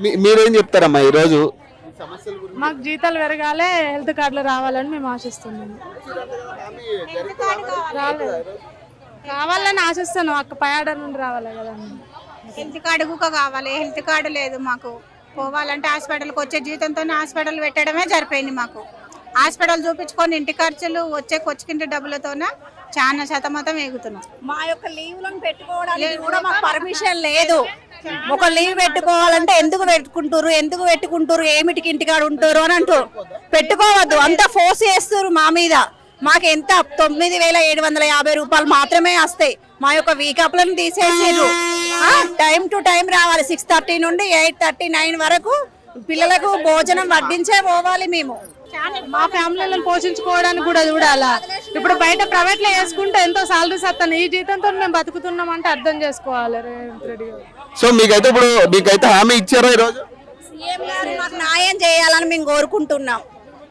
మీరేం చెప్తారమ్మా ఈరోజు? మాకు జీతాలు పెరగాలి, హెల్త్ కార్డులు రావాలని మేము ఆశిస్తున్నాము. రావాలని ఆశిస్తాను. పయాడ నుండి రావాలి కదా. హెల్త్ కార్డు కూడా కావాలి. హెల్త్ కార్డు లేదు మాకు. పోవాలంటే హాస్పిటల్కి వచ్చే జీతంతో హాస్పిటల్ పెట్టడమే సరిపోయింది మాకు. హాస్పిటల్ చూపించుకొని ఇంటి ఖర్చులు వచ్చే కొచ్చుకింటి డబ్బులతోన చాలా శతమతం ఎగుతున్నాం. మా యొక్క లీవ్లను పెట్టుకోవడానికి కూడా మాకు పర్మిషన్ లేదు. ఒక లీవ్ పెట్టుకోవాలంటే ఎందుకు పెట్టుకుంటారు ఏమిటికి ఇంటికాడ ఉంటారు అని అంటారు. పెట్టుకోవద్దు, అంత ఫోర్స్ చేస్తారు మా మీద. మాకు ఎంత 9,750 రూపాయలు మాత్రమే వస్తాయి. మా యొక్క వీకప్లను తీసేసారు. టైం టు టైం రావాలి. 6:30 నుండి 8:39 వరకు పిల్లలకు భోజనం వడ్డించే పోవాలి. మేము మా ఫ్యామిలీలను పోషించుకోవడానికి కూడా చూడాలా. ఇప్పుడు బయట ప్రైవేట్ లో వేసుకుంటే ఎంతో సాలరీస్ వస్తాను. ఈ జీతంతో మేము బతుకుతున్నాం అంటే అర్థం చేసుకోవాలి రేవంత్ రెడ్డి గారు. సో మీకైతే హామీ ఇచ్చారా ఈరోజు? సీఎం గారు మాకు న్యాయం చేయాలని మేము కోరుకుంటున్నాం.